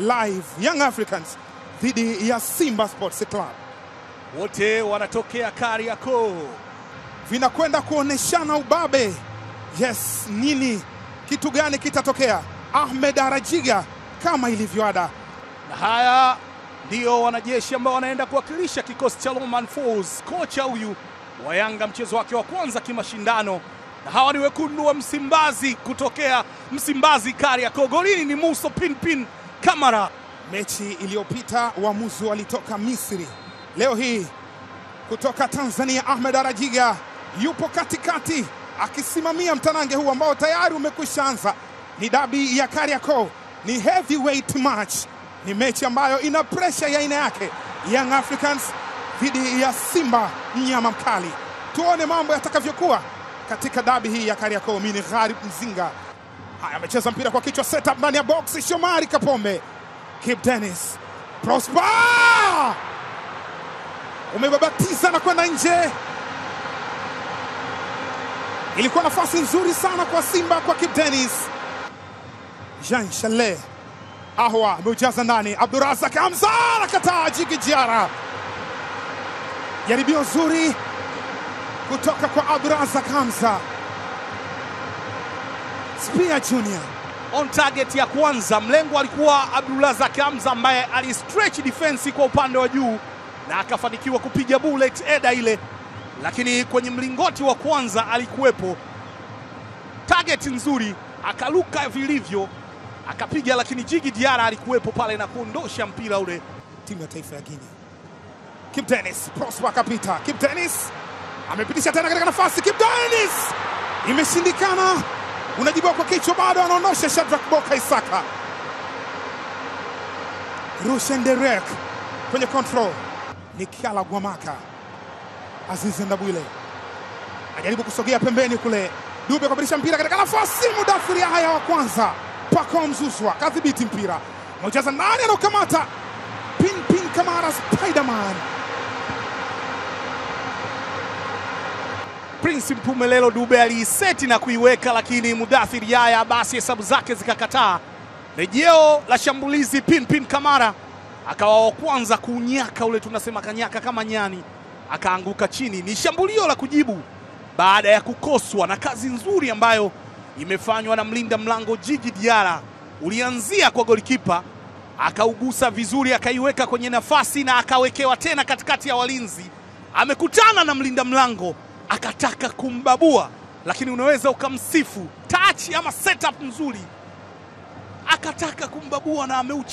live Young Africans dhidi ya Simba Sports Club. Wote wanatokea Kariakoo. Vinakwenda kuoneshana ubabe. Yes, nini? Kitu gani kitatokea? Ahmed Arajiga kama ilivyoada. Na haya ndio wanajeshi ambao wanaenda kuwakilisha kikosi cha Romain Folz. Kocha huyu wa Yanga mchezo wake wa kwanza kimashindano. Na hawa ni wekundu wa Msimbazi kutokea Msimbazi Kariakoo. Golini ni Musa Pinpin Kamara. Mechi iliyopita waamuzi walitoka Misri. Leo hii kutoka Tanzania Ahmed Arajiga yupo katikati akisimamia mtanange huu ambao tayari umekwisha anza. Ni dabi ya Kariakoo, ni heavyweight match. Ni mechi ambayo ina pressure ya aina yake. Young Africans dhidi ya Simba mnyama mkali. Tuone mambo yatakavyokuwa katika dabi hii ya Kariakoo. Mimi ni Gharib Mzinga. Haya, amecheza mpira kwa kichwa, setup ndani ya box. Shomari Kapombe, Kibu Denis, Prosper umebabatiza na kwenda nje. Ilikuwa nafasi nzuri sana kwa Simba, kwa Kibu Denis. Jean Chalet Ahwa ameujaza ndani. Abdurazak Hamza anakataa. Djigui Diarra, jaribio zuri kutoka kwa Abdurazak Hamza. Spear Junior on target ya kwanza, mlengo alikuwa Abdurazak Hamza ambaye alistretch defense kwa upande wa juu na akafanikiwa kupiga bullet eda ile, lakini kwenye mlingoti wa kwanza alikuwepo. Target nzuri, akaluka vilivyo akapiga, lakini Djigui Diarra alikuwepo pale na kuondosha mpira ule. Timu ya taifa ya Guinea. Kibu Denis, Prosper akapita. Kibu Denis amepitisha tena katika nafasi. Kibu Denis imeshindikana. Unajibiwa kwa kichwa, bado anaondosha Shadrack Boka Isaka. Rushen Derek kwenye control. Nikiala Gwamaka. Aziz Ndabwile ajaribu kusogea pembeni kule. Dube kubadilisha mpira katika nafasi. Mudathir Yahya wa kwanza. Pako Mzuzwa kadhibiti mpira. Mchezaji ndani anakamata. Pinpin Kamara Spiderman. Prince Mpumelelo Dube aliiseti na kuiweka, lakini Mudathir Yahya basi hesabu zake zikakataa. Rejeo la shambulizi, Pinpin Kamara akawa wa kwanza kunyaka ule, tunasema kanyaka kama nyani, akaanguka chini. Ni shambulio la kujibu baada ya kukoswa, na kazi nzuri ambayo imefanywa na mlinda mlango Djigui Diarra. Ulianzia kwa golikipa, akaugusa vizuri, akaiweka kwenye nafasi na akawekewa tena katikati ya walinzi. Amekutana na mlinda mlango, akataka kumbabua, lakini unaweza ukamsifu touch ama setup nzuri. Akataka kumbabua na ameucheza.